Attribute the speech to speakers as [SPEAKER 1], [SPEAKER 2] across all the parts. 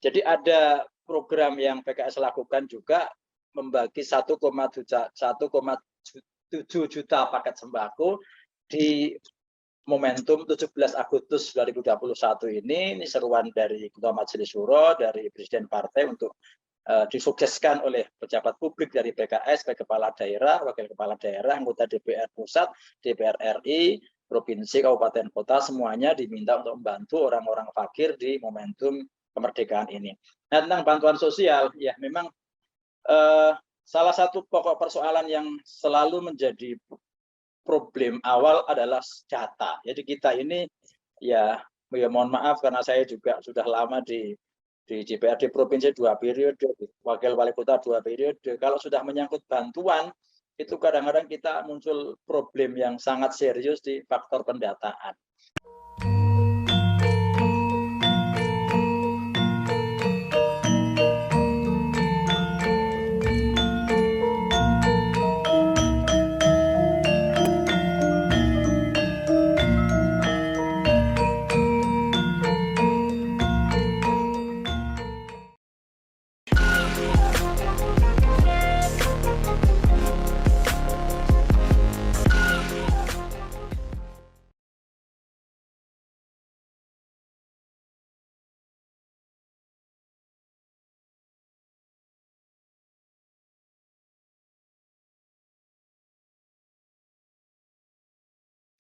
[SPEAKER 1] Jadi ada program yang PKS lakukan juga membagi 1,7 juta paket sembako di momentum 17 Agustus 2021 ini seruan dari Ketua Majelis Syuro, dari Presiden Partai untuk disukseskan oleh pejabat publik dari PKS, baik kepala daerah, wakil kepala daerah, anggota DPR pusat, DPR RI, provinsi, kabupaten, kota, semuanya diminta untuk membantu orang-orang fakir di momentum kemerdekaan ini. Nah, tentang bantuan sosial, ya memang salah satu pokok persoalan yang selalu menjadi problem awal adalah data. Jadi kita ini ya mohon maaf karena saya juga sudah lama di DPRD provinsi 2 periode, wakil wali kota 2 periode. Kalau sudah menyangkut bantuan, itu kadang-kadang kita muncul problem yang sangat serius di faktor pendataan.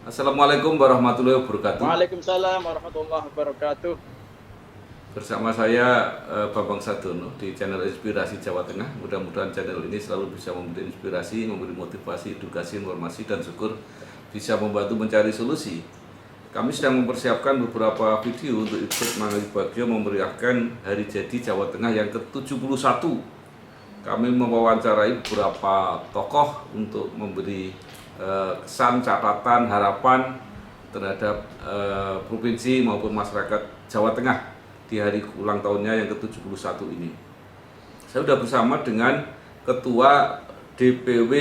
[SPEAKER 2] Assalamualaikum warahmatullahi wabarakatuh.
[SPEAKER 1] Waalaikumsalam warahmatullahi wabarakatuh.
[SPEAKER 2] Bersama saya Bambang Sadono di channel Inspirasi Jawa Tengah. Mudah-mudahan channel ini selalu bisa memberi inspirasi, memberi motivasi, edukasi, informasi, dan syukur bisa membantu mencari solusi. Kami sedang mempersiapkan beberapa video untuk ikut Mangali Bagio memeriahkan Hari Jadi Jawa Tengah yang ke-71. Kami mewawancarai beberapa tokoh untuk memberi kesan, catatan, harapan terhadap provinsi maupun masyarakat Jawa Tengah di hari ulang tahunnya yang ke-71 ini. Saya sudah bersama dengan Ketua DPW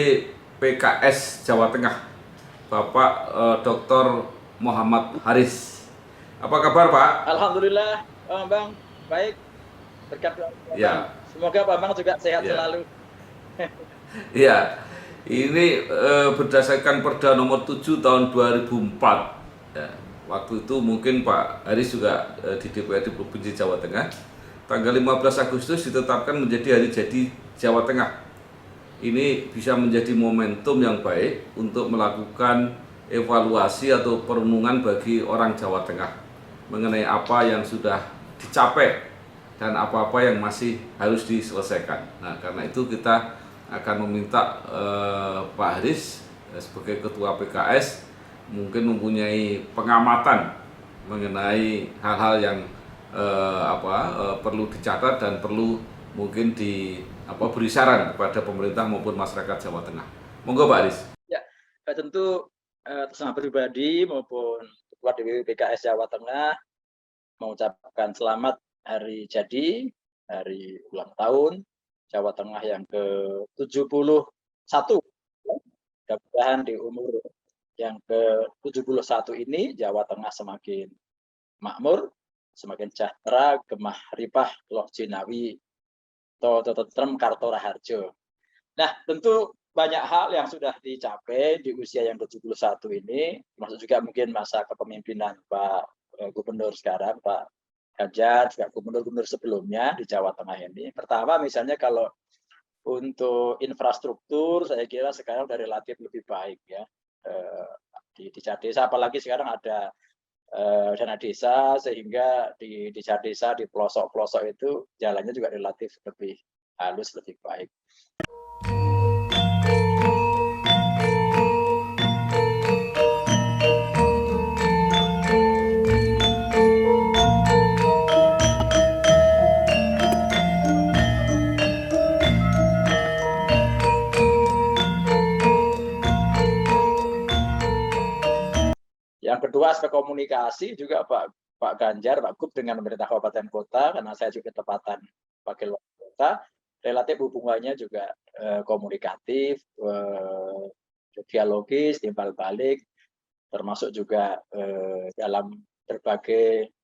[SPEAKER 2] PKS Jawa Tengah, Bapak Dr. Muhammad Haris. Apa kabar, Pak?
[SPEAKER 1] Alhamdulillah, Bang, baik. Berkat
[SPEAKER 2] ya.
[SPEAKER 1] Semoga Bambang juga sehat selalu.
[SPEAKER 2] Iya. Ini berdasarkan Perda nomor 7 tahun 2004. Ya, waktu itu mungkin Pak Haris juga di DPRD Provinsi Jawa Tengah. Tanggal 15 Agustus ditetapkan menjadi Hari Jadi Jawa Tengah. Ini bisa menjadi momentum yang baik untuk melakukan evaluasi atau perenungan bagi orang Jawa Tengah mengenai apa yang sudah dicapai dan apa-apa yang masih harus diselesaikan. Nah, karena itu kita akan meminta Pak Haris sebagai Ketua PKS mungkin mempunyai pengamatan mengenai hal-hal yang perlu dicatat dan perlu mungkin beri saran kepada pemerintah maupun masyarakat Jawa Tengah. Monggo Pak Haris.
[SPEAKER 1] Ya, tentu atas nama pribadi maupun Ketua DPW PKS Jawa Tengah mengucapkan selamat Hari Jadi, hari ulang tahun Jawa Tengah yang ke-71. Mudah-mudahan di umur yang ke-71 ini Jawa Tengah semakin makmur, semakin sejahtera, gemah ripah, loh jinawi, tototrem karto raharjo. Nah, tentu banyak hal yang sudah dicapai di usia yang ke-71 ini, termasuk juga mungkin masa kepemimpinan Pak Gubernur sekarang, Pak Ganjar, juga gubernur-gubernur sebelumnya di Jawa Tengah ini. Pertama misalnya kalau untuk infrastruktur saya kira sekarang sudah relatif lebih baik ya. Di desa, apalagi sekarang ada dana desa, sehingga di desa, di pelosok-pelosok itu jalannya juga relatif lebih halus, lebih baik. Yang kedua aspek komunikasi juga Pak Ganjar, Pak Gub dengan pemerintah kabupaten kota, karena saya juga tepatan wakil wali kota, relatif hubungannya juga komunikatif, dialogis, timbal balik, termasuk juga dalam berbagai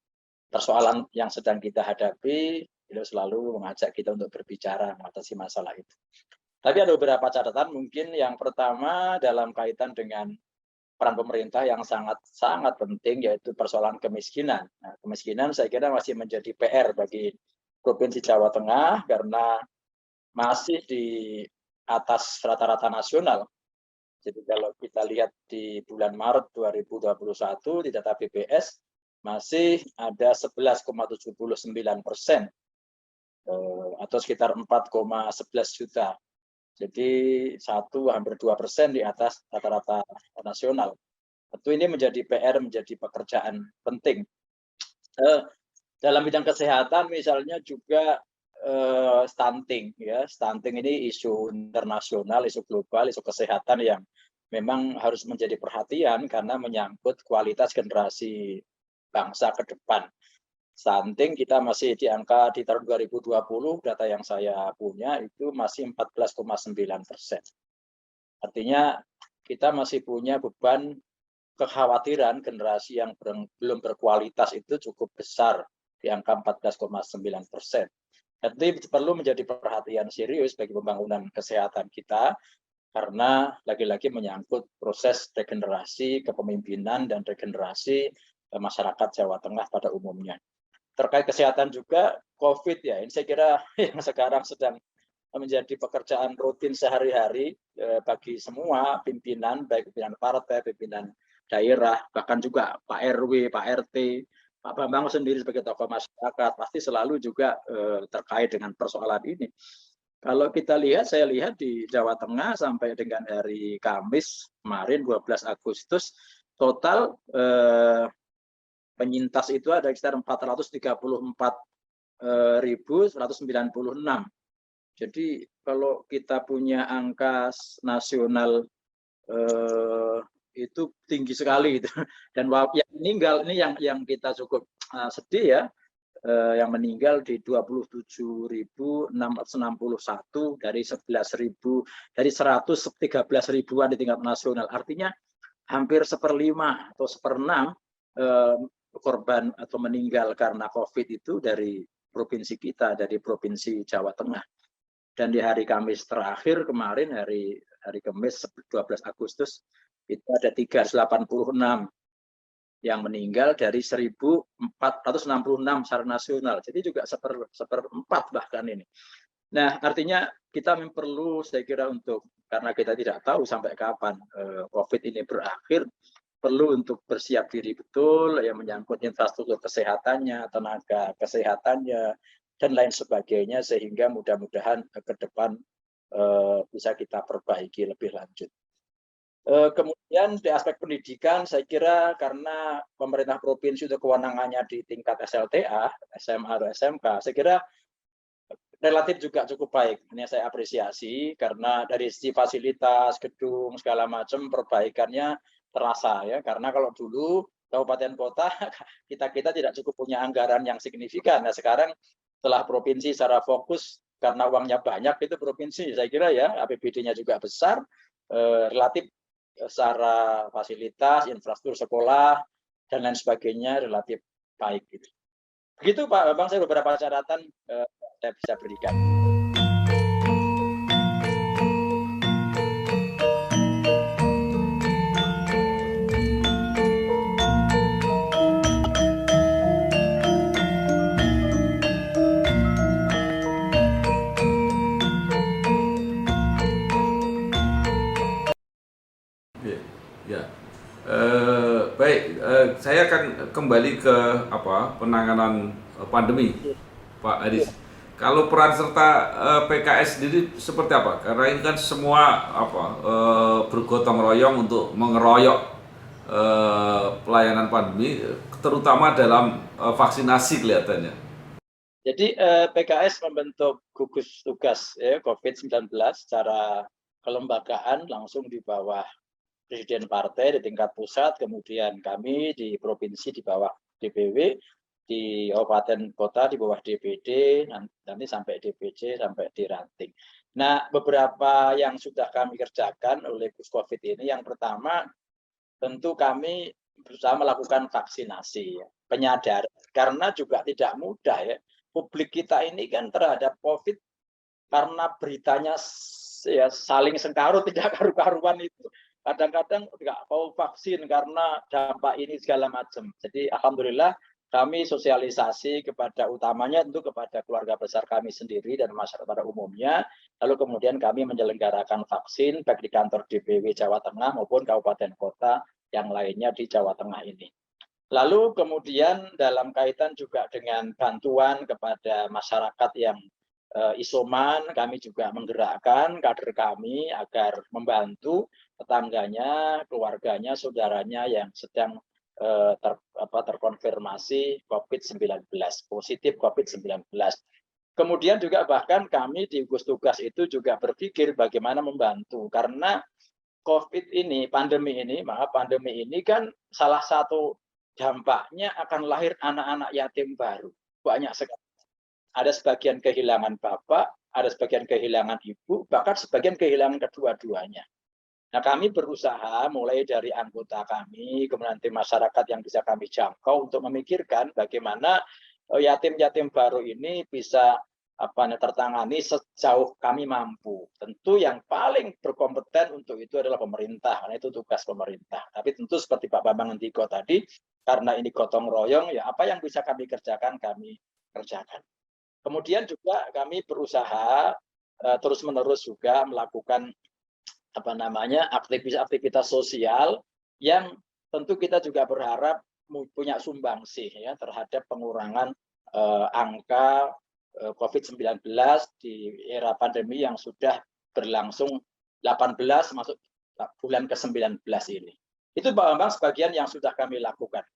[SPEAKER 1] persoalan yang sedang kita hadapi, Beliau selalu mengajak kita untuk berbicara mengatasi masalah itu. Tapi ada beberapa catatan, mungkin yang pertama dalam kaitan dengan peran pemerintah yang sangat penting, yaitu persoalan kemiskinan. Nah, kemiskinan saya kira masih menjadi PR bagi Provinsi Jawa Tengah karena masih di atas rata-rata nasional. Jadi kalau kita lihat di bulan Maret 2021 di data BPS masih ada 11,79% atau sekitar 4,11 juta. Jadi hampir 2% di atas rata-rata nasional. Tentu ini menjadi PR, menjadi pekerjaan penting. Dalam bidang kesehatan misalnya juga stunting, ya. Stunting ini isu internasional, isu global, isu kesehatan yang memang harus menjadi perhatian karena menyangkut kualitas generasi bangsa ke depan. Stunting kita masih di angka di tahun 2020, data yang saya punya itu masih 14,9%. Artinya kita masih punya beban kekhawatiran generasi yang belum berkualitas itu cukup besar di angka 14,9%. Jadi perlu menjadi perhatian serius bagi pembangunan kesehatan kita karena lagi-lagi menyangkut proses regenerasi kepemimpinan dan regenerasi masyarakat Jawa Tengah pada umumnya. Terkait kesehatan juga COVID ya, ini saya kira yang sekarang sedang menjadi pekerjaan rutin sehari-hari bagi semua pimpinan, baik pimpinan partai, pimpinan daerah, bahkan juga Pak RW, Pak RT, Pak Bambang sendiri sebagai tokoh masyarakat pasti selalu juga terkait dengan persoalan ini. Kalau kita lihat, saya lihat di Jawa Tengah sampai dengan hari Kamis kemarin 12 Agustus total penyintas itu ada sekitar 434.196. Jadi kalau kita punya angka nasional itu tinggi sekali gitu. Dan yang meninggal ini yang kita cukup sedih ya, yang meninggal di 27.661 dari 11.000 dari 113 ribuan di tingkat nasional. Artinya hampir 1/5 atau 1/6 korban atau meninggal karena COVID itu dari provinsi kita, dari provinsi Jawa Tengah. Dan di hari Kamis terakhir kemarin, hari Kamis 12 Agustus, itu ada 386 yang meninggal dari 1.466 secara nasional. Jadi juga seperempat bahkan ini. Nah, artinya kita perlu, saya kira karena kita tidak tahu sampai kapan COVID ini berakhir, perlu untuk bersiap diri betul, yang menyangkut infrastruktur kesehatannya, tenaga kesehatannya, dan lain sebagainya, sehingga mudah-mudahan ke depan bisa kita perbaiki lebih lanjut. Kemudian di aspek pendidikan, saya kira karena pemerintah provinsi itu kewenangannya di tingkat SLTA, SMA atau SMK, saya kira relatif juga cukup baik. Ini saya apresiasi karena dari sisi fasilitas, gedung, segala macam perbaikannya terasa ya. Karena kalau dulu kabupaten kota kita tidak cukup punya anggaran yang signifikan. Nah sekarang setelah provinsi secara fokus karena uangnya banyak itu provinsi, saya kira ya APBD-nya juga besar, relatif secara fasilitas, infrastruktur sekolah dan lain sebagainya relatif baik gitu. Begitu Pak Bambang, saya beberapa catatan saya bisa berikan.
[SPEAKER 2] Ya, baik. Saya akan kembali ke penanganan pandemi, Pak Adis. Kalau peran serta PKS sendiri seperti apa? Karena ini kan semua bergotong royong untuk mengeroyok pelayanan pandemi, terutama dalam vaksinasi kelihatannya.
[SPEAKER 1] Jadi PKS membentuk gugus tugas COVID-19 secara kelembagaan langsung di bawah Presiden Partai di tingkat pusat, kemudian kami di provinsi di bawah DPW, di kabupaten kota di bawah DPD, nanti sampai DPC, sampai di ranting. Nah, beberapa yang sudah kami kerjakan oleh Gus COVID ini, yang pertama tentu kami berusaha melakukan vaksinasi, penyadaran, karena juga tidak mudah ya. publik kita ini kan terhadap COVID karena beritanya ya saling sengkarut, tidak karu-karuan itu. Kadang-kadang nggak mau vaksin karena dampak ini segala macam. Jadi alhamdulillah kami sosialisasi kepada utamanya tentu kepada keluarga besar kami sendiri dan masyarakat pada umumnya. Lalu kemudian kami menyelenggarakan vaksin baik di kantor DPW Jawa Tengah maupun kabupaten kota yang lainnya di Jawa Tengah ini. Lalu kemudian dalam kaitan juga dengan bantuan kepada masyarakat yang isoman, kami juga menggerakkan kader kami agar membantu tetangganya, keluarganya, saudaranya yang sedang terkonfirmasi COVID-19, positif COVID-19. Kemudian juga bahkan kami di gugus tugas itu juga berpikir bagaimana membantu, karena COVID ini, pandemi ini kan salah satu dampaknya akan lahir anak-anak yatim baru. Banyak sekali. Ada sebagian kehilangan bapak, ada sebagian kehilangan ibu, bahkan sebagian kehilangan kedua-duanya. Nah, kami berusaha mulai dari anggota kami, kemudian nanti masyarakat yang bisa kami jangkau untuk memikirkan bagaimana yatim-yatim baru ini bisa tertangani sejauh kami mampu. Tentu yang paling berkompeten untuk itu adalah pemerintah, karena itu tugas pemerintah. Tapi tentu seperti Pak Bambang Hendiko tadi, karena ini gotong royong, ya apa yang bisa kami kerjakan, kami kerjakan. Kemudian juga kami berusaha terus-menerus juga melakukan aktivitas sosial yang tentu kita juga berharap punya sumbangsih ya terhadap pengurangan angka COVID-19 di era pandemi yang sudah berlangsung 18 masuk bulan ke-19 ini. Itu Pak Bambang sebagian yang sudah kami lakukan.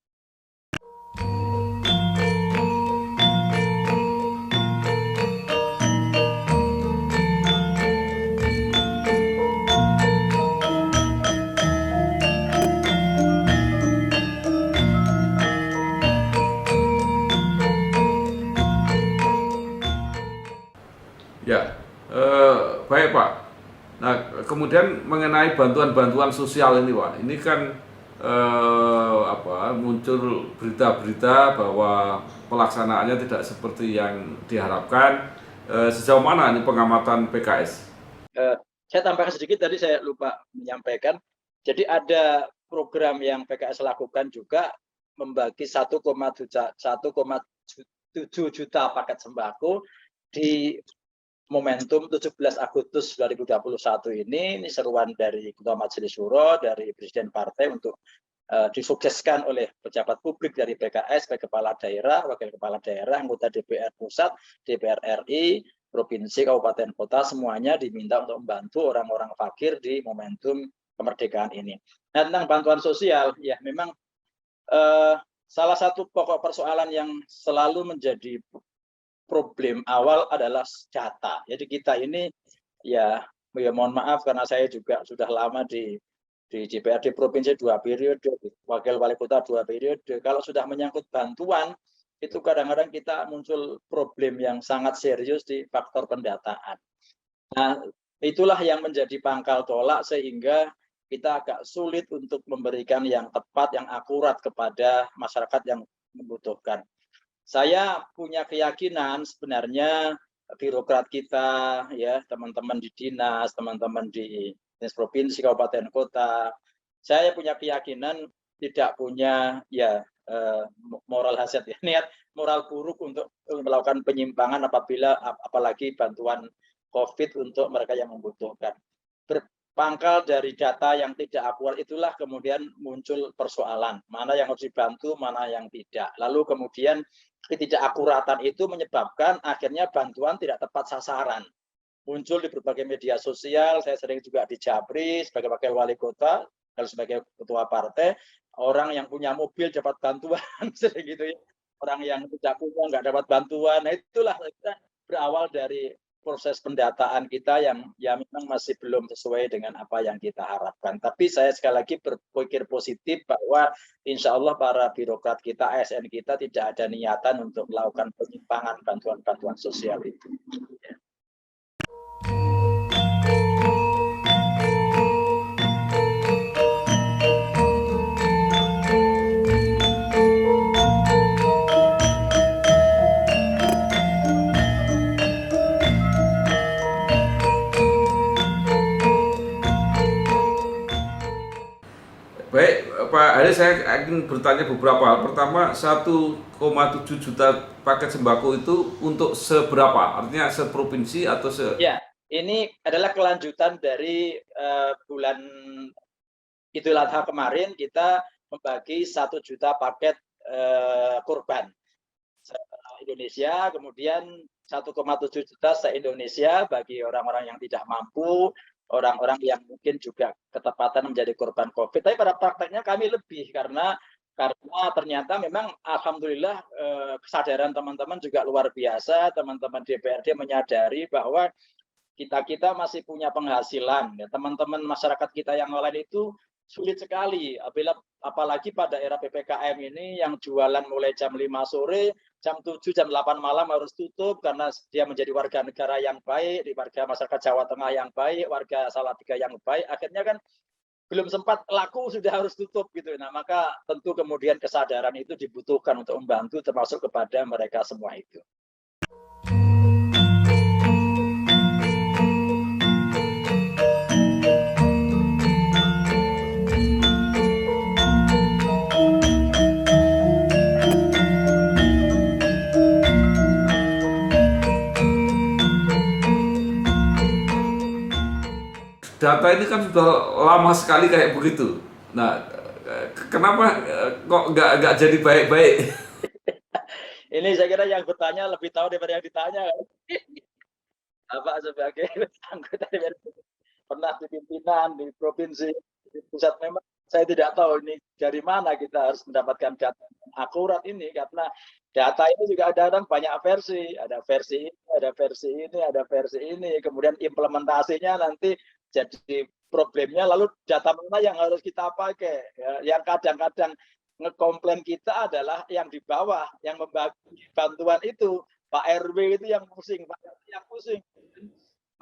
[SPEAKER 2] Ya, baik Pak. Nah, kemudian mengenai bantuan-bantuan sosial ini Pak, ini kan muncul berita-berita bahwa pelaksanaannya tidak seperti yang diharapkan. Sejauh mana ini pengamatan PKS?
[SPEAKER 1] Saya tambahkan sedikit, tadi saya lupa menyampaikan. Jadi ada program yang PKS lakukan juga membagi 1,7 juta paket sembako di momentum 17 Agustus 2021 ini seruan dari Ketua Majelis Syuro, dari Presiden Partai untuk disukseskan oleh pejabat publik dari PKS, baik kepala daerah, wakil kepala daerah, anggota DPR Pusat, DPR RI, provinsi, kabupaten, kota, semuanya diminta untuk membantu orang-orang fakir di momentum kemerdekaan ini. Nah, tentang bantuan sosial, ya memang salah satu pokok persoalan yang selalu menjadi problem awal adalah data. Jadi kita ini ya mohon maaf karena saya juga sudah lama di DPRD provinsi 2 periode, wakil wali kota 2 periode. Kalau sudah menyangkut bantuan itu kadang-kadang kita muncul problem yang sangat serius di faktor pendataan. Nah, itulah yang menjadi pangkal tolak sehingga kita agak sulit untuk memberikan yang tepat, yang akurat kepada masyarakat yang membutuhkan. Saya punya keyakinan sebenarnya birokrat kita, ya teman-teman di dinas, teman-teman di dinas provinsi, kabupaten, kota, saya punya keyakinan tidak punya moral hasad, ya, niat moral buruk untuk melakukan penyimpangan apalagi bantuan COVID untuk mereka yang membutuhkan. Berpangkal dari data yang tidak akurat itulah kemudian muncul persoalan, mana yang harus dibantu, mana yang tidak. Lalu kemudian ketidakakuratan itu menyebabkan akhirnya bantuan tidak tepat sasaran. Muncul di berbagai media sosial, saya sering juga di Japri sebagai wakil wali kota, kalau sebagai ketua partai, orang yang punya mobil dapat bantuan, sering gitu ya. Orang yang tidak punya nggak dapat bantuan. Nah, itulah berawal dari proses pendataan kita yang ya memang masih belum sesuai dengan apa yang kita harapkan. Tapi saya sekali lagi berpikir positif bahwa insya Allah para birokrat kita, ASN kita tidak ada niatan untuk melakukan penyimpangan bantuan-bantuan sosial itu. Ya.
[SPEAKER 2] Pak Ade, saya ingin bertanya beberapa hal. Pertama, 1,7 juta paket sembako itu untuk seberapa? Artinya seprovinsi atau
[SPEAKER 1] Ya, ini adalah kelanjutan dari bulan Idul Adha kemarin kita membagi 1 juta paket kurban se-Indonesia, kemudian 1,7 juta se-Indonesia bagi orang-orang yang tidak mampu, orang-orang yang mungkin juga ketepatan menjadi korban COVID. Tapi pada prakteknya kami lebih karena ternyata memang alhamdulillah kesadaran teman-teman juga luar biasa. Teman-teman DPRD menyadari bahwa kita masih punya penghasilan. Ya, teman-teman masyarakat kita yang lain itu sulit sekali, apalagi pada era PPKM ini yang jualan mulai jam 5 sore, jam 7, jam 8 malam harus tutup karena dia menjadi warga negara yang baik, di warga masyarakat Jawa Tengah yang baik, warga Salatiga yang baik, akhirnya kan belum sempat laku sudah harus tutup gitu. Nah, maka tentu kemudian kesadaran itu dibutuhkan untuk membantu termasuk kepada mereka semua itu.
[SPEAKER 2] data ini kan sudah lama sekali kayak begitu. Nah, kenapa kok nggak jadi baik-baik?
[SPEAKER 1] Ini saya kira yang bertanya lebih tahu daripada yang ditanya. Bapak sebagai anggota DPRD pernah di pimpinan di provinsi, di pusat, memang saya tidak tahu ini dari mana kita harus mendapatkan data akurat ini, karena data ini juga ada banyak versi, ada versi ini, ada versi ini, ada versi ini, kemudian implementasinya nanti jadi problemnya, lalu data mana yang harus kita pakai, ya, yang kadang-kadang ngekomplain kita adalah yang di bawah, yang membagi bantuan itu, Pak RW itu yang pusing, Pak RW yang pusing.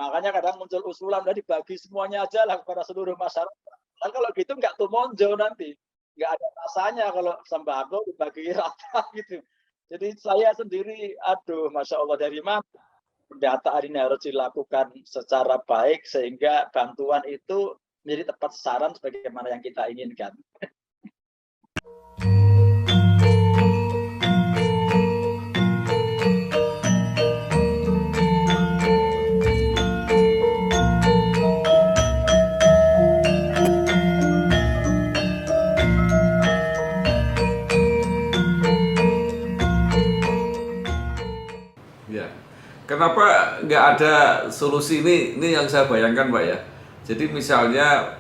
[SPEAKER 1] Makanya kadang muncul usulan, udah dibagi semuanya aja lah kepada seluruh masyarakat. Dan kalau gitu nggak tumonjo nanti, nggak ada rasanya kalau sembako dibagi rata gitu. Jadi saya sendiri, aduh, Masya Allah, dari mana pendataan ini harus dilakukan secara baik sehingga bantuan itu menjadi tepat sasaran sebagaimana yang kita inginkan.
[SPEAKER 2] Kenapa nggak ada solusi ini? Ini yang saya bayangkan, Pak ya. Jadi misalnya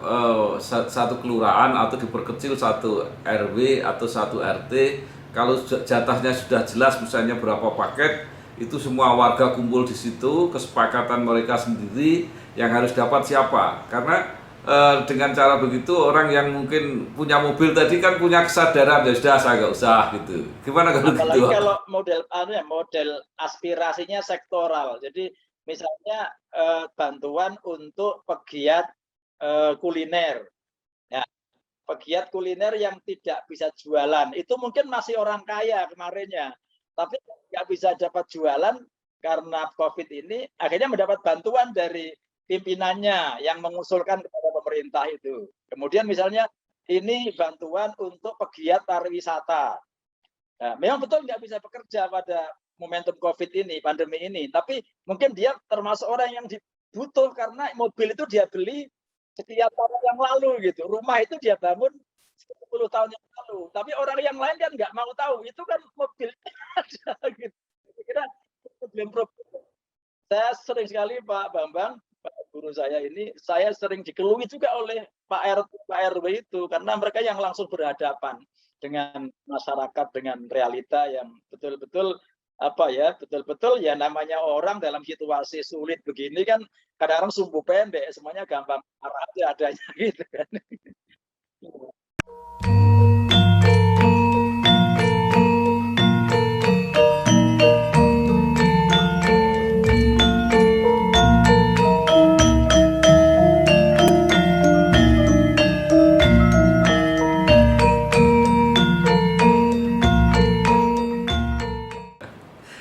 [SPEAKER 2] satu kelurahan atau diperkecil satu RW atau satu RT, kalau jatahnya sudah jelas misalnya berapa paket, itu semua warga kumpul di situ, kesepakatan mereka sendiri yang harus dapat siapa. Karena dengan cara begitu orang yang mungkin punya mobil tadi kan punya kesadaran, ya sudah saya nggak usah gitu. Gimana kalau
[SPEAKER 1] apalagi
[SPEAKER 2] gitu?
[SPEAKER 1] Kalau model aspirasinya sektoral. Jadi misalnya bantuan untuk pegiat kuliner. Ya, pegiat kuliner yang tidak bisa jualan itu mungkin masih orang kaya kemarinnya, tapi nggak bisa dapat jualan karena COVID ini, akhirnya mendapat bantuan dari pimpinannya yang mengusulkan kepada pemerintah itu. Kemudian misalnya ini bantuan untuk pegiat pariwisata. Nah, memang betul nggak bisa bekerja pada momentum COVID ini, pandemi ini, tapi mungkin dia termasuk orang yang dibutuh karena mobil itu dia beli sekian tahun yang lalu gitu. Rumah itu dia bangun 10 tahun yang lalu. Tapi orang yang lain kan nggak mau tahu, itu kan mobilnya ada gitu. Kira problem-problem. Saya sering sekali Pak Bambang, Pak guru saya ini, saya sering dikelui juga oleh Pak RW itu, karena mereka yang langsung berhadapan dengan masyarakat, dengan realita yang betul-betul betul-betul ya, namanya orang dalam situasi sulit begini kan kadang-kadang sumbu pendek, semuanya gampang marah aja adanya gitu kan.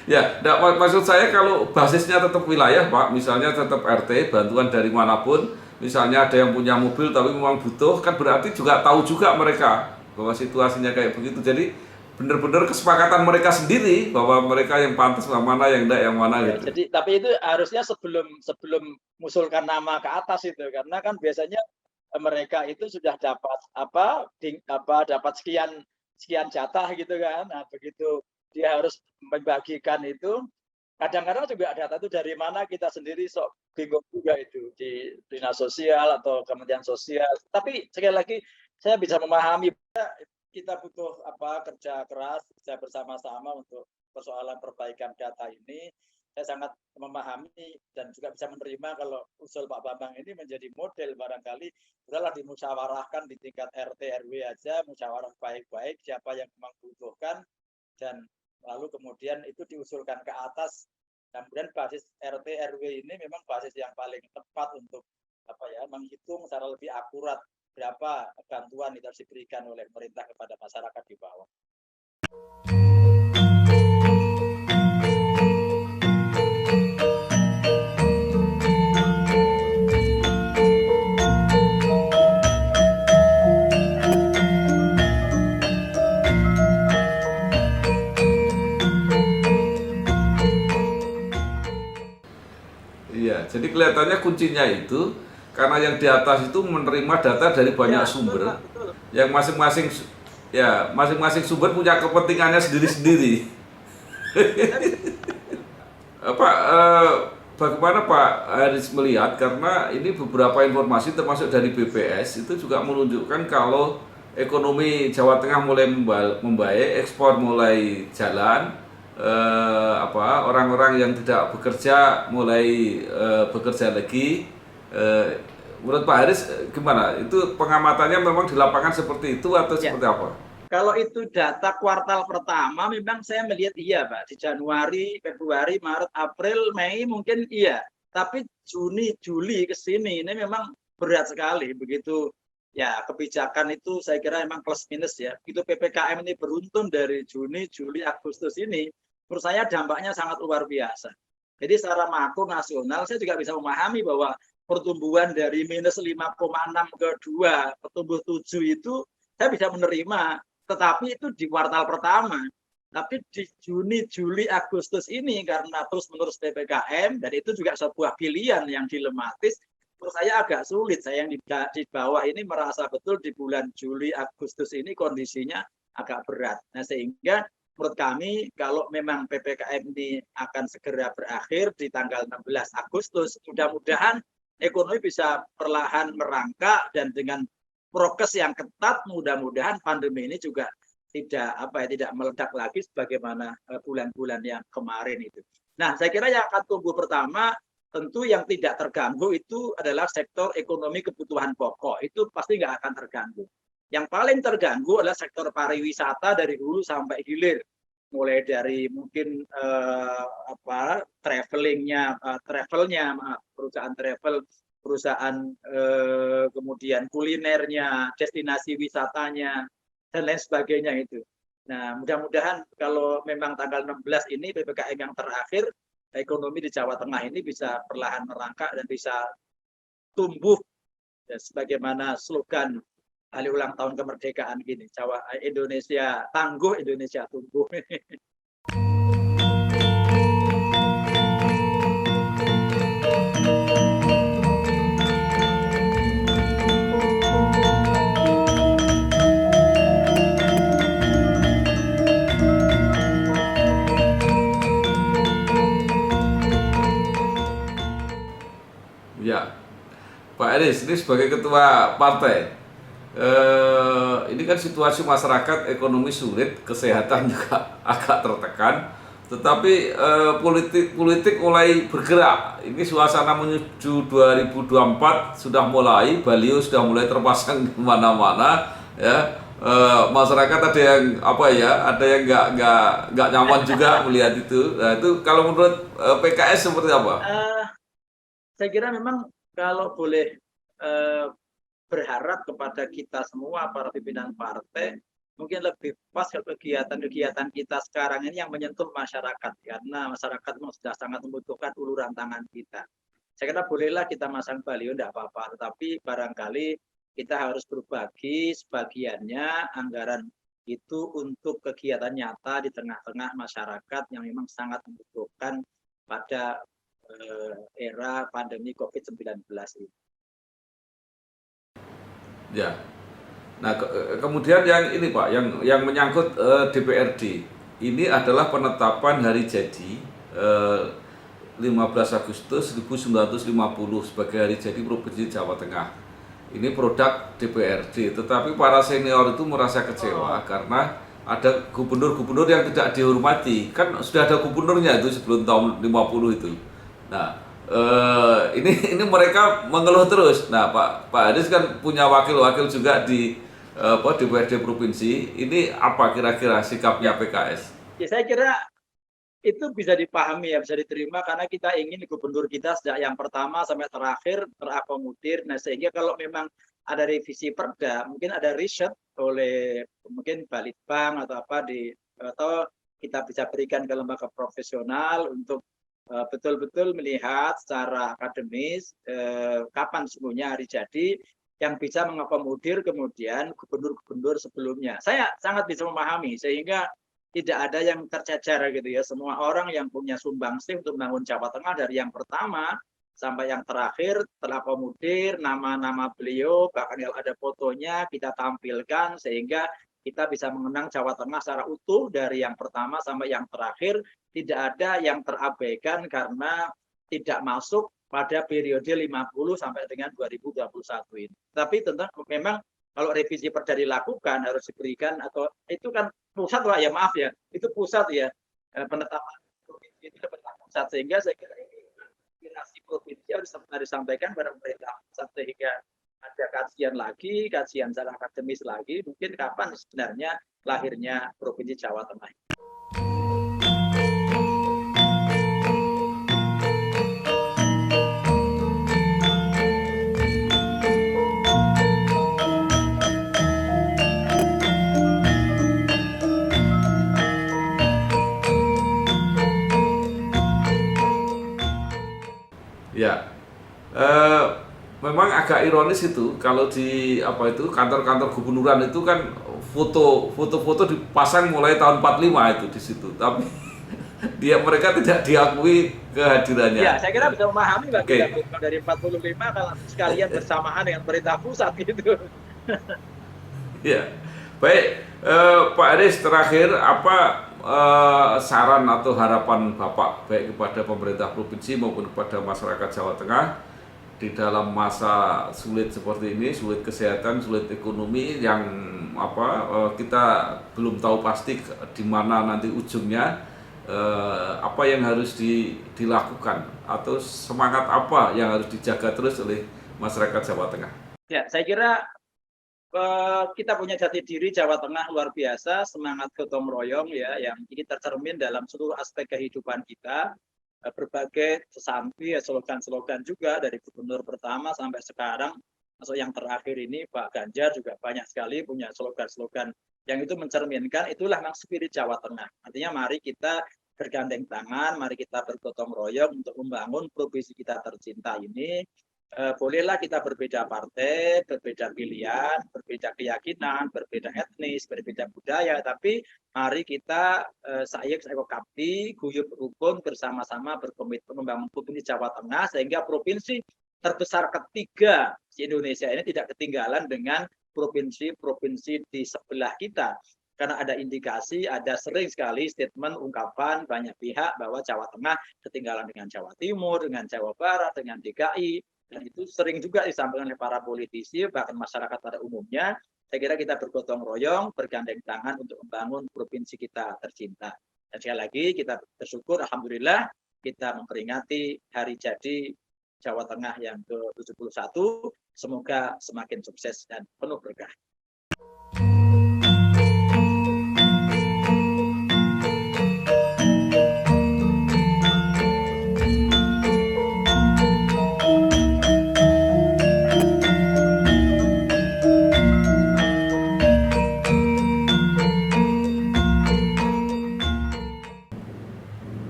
[SPEAKER 2] Ya, maksud saya kalau basisnya tetap wilayah, Pak, misalnya tetap RT, bantuan dari manapun, misalnya ada yang punya mobil tapi memang butuh, kan berarti juga tahu juga mereka bahwa situasinya kayak begitu. Jadi benar-benar kesepakatan mereka sendiri bahwa mereka yang pantas mana yang enggak, yang mana
[SPEAKER 1] Ya,
[SPEAKER 2] gitu.
[SPEAKER 1] jadi tapi itu harusnya sebelum mengusulkan nama ke atas itu, karena kan biasanya mereka itu sudah dapat dapat sekian jatah gitu kan. Nah, begitu dia harus membagikan itu, kadang-kadang juga data itu dari mana kita sendiri sok bingung juga itu di dinas sosial atau kementerian sosial. Tapi sekali lagi saya bisa memahami kita butuh kerja keras, kerja bersama-sama untuk persoalan perbaikan data ini. Saya sangat memahami dan juga bisa menerima kalau usul Pak Bambang ini menjadi model barangkali udahlah dimusyawarahkan di tingkat RT RW aja, musyawarah baik-baik siapa yang membutuhkan dan lalu kemudian itu diusulkan ke atas. Kemudian basis RT RW ini memang basis yang paling tepat untuk menghitung secara lebih akurat berapa bantuan yang harus diberikan oleh pemerintah kepada masyarakat di bawah.
[SPEAKER 2] Iya, jadi kelihatannya kuncinya itu karena yang di atas itu menerima data dari banyak sumber,
[SPEAKER 1] betul.
[SPEAKER 2] yang masing-masing sumber punya kepentingannya sendiri-sendiri. Bagaimana Pak Haris melihat, karena ini beberapa informasi termasuk dari BPS itu juga menunjukkan kalau ekonomi Jawa Tengah mulai membaik, ekspor mulai jalan, orang-orang yang tidak bekerja mulai bekerja lagi. Menurut Pak Haris gimana? Itu pengamatannya memang di lapangan seperti itu atau seperti apa?
[SPEAKER 1] Kalau itu data kuartal pertama memang saya melihat iya Pak, di Januari, Februari, Maret, April, Mei mungkin iya. Tapi Juni, Juli ke sini ini memang berat sekali. Begitu ya kebijakan itu saya kira memang plus minus ya. Begitu PPKM ini beruntun dari Juni, Juli, Agustus ini, menurut saya dampaknya sangat luar biasa. Jadi secara makro nasional saya juga bisa memahami bahwa pertumbuhan dari minus 5,6 ke 2, pertumbuh 7 itu saya bisa menerima. Tetapi itu di kuartal pertama. Tapi di Juni, Juli, Agustus ini karena terus-menerus PPKM dan itu juga sebuah pilihan yang dilematis, menurut saya agak sulit. Saya yang di bawah ini merasa betul di bulan Juli, Agustus ini kondisinya agak berat. Nah, sehingga menurut kami kalau memang PPKM ini akan segera berakhir di tanggal 16 Agustus, mudah-mudahan ekonomi bisa perlahan merangkak dan dengan prokes yang ketat, mudah-mudahan pandemi ini juga tidak meledak lagi sebagaimana bulan-bulan yang kemarin itu. Nah, saya kira yang akan tumbuh pertama tentu yang tidak terganggu itu adalah sektor ekonomi kebutuhan pokok. Itu pasti nggak akan terganggu. Yang paling terganggu adalah sektor pariwisata dari hulu sampai hilir. Mulai dari mungkin travelnya, perusahaan travel, perusahaan kemudian kulinernya, destinasi wisatanya, dan lain sebagainya itu. Nah, mudah-mudahan kalau memang tanggal 16 ini PPKM yang terakhir, ekonomi di Jawa Tengah ini bisa perlahan merangkak dan bisa tumbuh ya, sebagaimana slogan hari ulang tahun kemerdekaan gini, Indonesia tangguh, Indonesia tumbuh.
[SPEAKER 2] Ya, Pak Haris ini sebagai ketua partai, ini kan situasi masyarakat ekonomi sulit, kesehatan juga agak tertekan, tetapi politik mulai bergerak. Ini suasana menuju 2024 sudah mulai, baliho sudah mulai terpasang di mana-mana, ya. Masyarakat ada yang ada yang nggak nyaman juga melihat itu. Nah, itu kalau menurut PKS seperti apa?
[SPEAKER 1] Saya kira memang kalau boleh berharap kepada kita semua para pimpinan partai, mungkin lebih pas kegiatan-kegiatan kita sekarang ini yang menyentuh masyarakat, karena masyarakat sudah sangat membutuhkan uluran tangan kita. Saya kira bolehlah kita masang baliho, tidak apa-apa, tetapi barangkali kita harus berbagi sebagiannya anggaran itu untuk kegiatan nyata di tengah-tengah masyarakat yang memang sangat membutuhkan pada era pandemi COVID-19 ini.
[SPEAKER 2] Ya. Nah, kemudian yang ini Pak, yang menyangkut DPRD, ini adalah penetapan hari jadi 15 Agustus 1950 sebagai hari jadi Provinsi Jawa Tengah. Ini produk DPRD, tetapi para senior itu merasa kecewa karena ada gubernur-gubernur yang tidak dihormati. Kan sudah ada gubernurnya itu sebelum tahun 50 itu. Nah, ini mereka mengeluh terus. Nah, Pak Haris kan punya wakil-wakil juga di DPRD provinsi. Ini apa kira-kira sikapnya PKS?
[SPEAKER 1] Ya, saya kira itu bisa dipahami ya, bisa diterima karena kita ingin gubernur kita sejak yang pertama sampai terakhir terakomodir. Nah, sehingga kalau memang ada revisi perda, mungkin ada riset oleh mungkin Balitbang atau apa atau kita bisa berikan ke lembaga profesional untuk betul-betul melihat secara akademis kapan sesungguhnya hari jadi yang bisa mengakomodir kemudian gubernur-gubernur sebelumnya. Saya sangat bisa memahami sehingga tidak ada yang tercecer gitu ya. Semua orang yang punya sumbangsih untuk membangun Jawa Tengah dari yang pertama sampai yang terakhir terakomodir, nama-nama beliau bahkan kalau ada fotonya kita tampilkan sehingga kita bisa mengenang Jawa Tengah secara utuh dari yang pertama sampai yang terakhir. Tidak ada yang terabaikan karena tidak masuk pada periode 50 sampai dengan 2021 ini. Tapi tentu memang kalau revisi perda dilakukan harus diberikan atau itu kan pusat Pak ya, maaf ya, itu pusat ya, penetapan provinsi itu pusat, sehingga saya kira ini aspirasi provinsi harus disampaikan pada pemerintah pusat sehingga ada kajian secara akademis lagi mungkin kapan sebenarnya lahirnya Provinsi Jawa Tengah.
[SPEAKER 2] Ya, memang agak ironis itu kalau di kantor-kantor gubernuran itu kan foto-foto dipasang mulai tahun 45 itu di situ, tapi mereka tidak diakui kehadirannya.
[SPEAKER 1] Ya, saya kira bisa memahami Pak, dari 45 kalau sekalian bersamaan dengan pemerintah pusat gitu.
[SPEAKER 2] Ya, baik Pak Haris, terakhir apa saran atau harapan Bapak baik kepada pemerintah provinsi maupun kepada masyarakat Jawa Tengah di dalam masa sulit seperti ini, sulit kesehatan, sulit ekonomi yang kita belum tahu pasti di mana nanti ujungnya, apa yang harus dilakukan atau semangat apa yang harus dijaga terus oleh masyarakat Jawa Tengah? Ya,
[SPEAKER 1] saya kira kita punya jati diri Jawa Tengah luar biasa, semangat gotong royong ya, yang ini tercermin dalam seluruh aspek kehidupan kita. Berbagai sesampi ya, slogan-slogan juga dari gubernur pertama sampai sekarang, masuk yang terakhir ini Pak Ganjar juga banyak sekali punya slogan-slogan yang itu mencerminkan itulah memang spirit Jawa Tengah. Artinya mari kita bergandeng tangan, mari kita bergotong royong untuk membangun provinsi kita tercinta ini. Bolehlah kita berbeda partai, berbeda pilihan, berbeda keyakinan, berbeda etnis, berbeda budaya, tapi mari kita sayek kapti, guyub rukun bersama-sama berkomitmen membangun provinsi Jawa Tengah sehingga provinsi terbesar ketiga di Indonesia ini tidak ketinggalan dengan provinsi-provinsi di sebelah kita. Karena ada indikasi, ada sering sekali statement, ungkapan banyak pihak bahwa Jawa Tengah ketinggalan dengan Jawa Timur, dengan Jawa Barat, dengan DKI. Dan itu sering juga disampaikan oleh para politisi, bahkan masyarakat pada umumnya. Saya kira kita bergotong royong, bergandeng tangan untuk membangun provinsi kita tercinta. Dan sekali lagi kita bersyukur, alhamdulillah kita memperingati hari jadi Jawa Tengah yang ke-71. Semoga semakin sukses dan penuh berkah.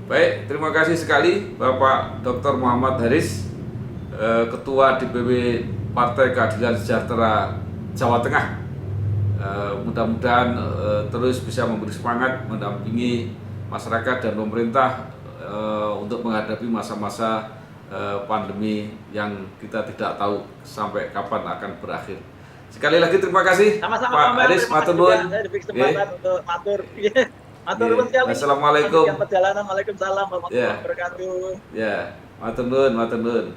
[SPEAKER 2] Baik, terima kasih sekali Bapak Dr. Muhammad Haris, Ketua DPW Partai Keadilan Sejahtera Jawa Tengah. Mudah-mudahan terus bisa memberi semangat mendampingi masyarakat dan pemerintah untuk menghadapi masa-masa pandemi yang kita tidak tahu sampai kapan akan berakhir. Sekali lagi terima kasih
[SPEAKER 1] Sama-sama
[SPEAKER 2] Pak Aris, matur nuwun.
[SPEAKER 1] saya diberi kesempatan untuk matur. Matur
[SPEAKER 2] Nggih.
[SPEAKER 1] nuwun sekali.
[SPEAKER 2] Assalamualaikum.
[SPEAKER 1] Lanjutkan perjalanan. Waalaikumsalam warahmatullahi wabarakatuh.
[SPEAKER 2] Ya, matur nuwun, matur nuwun.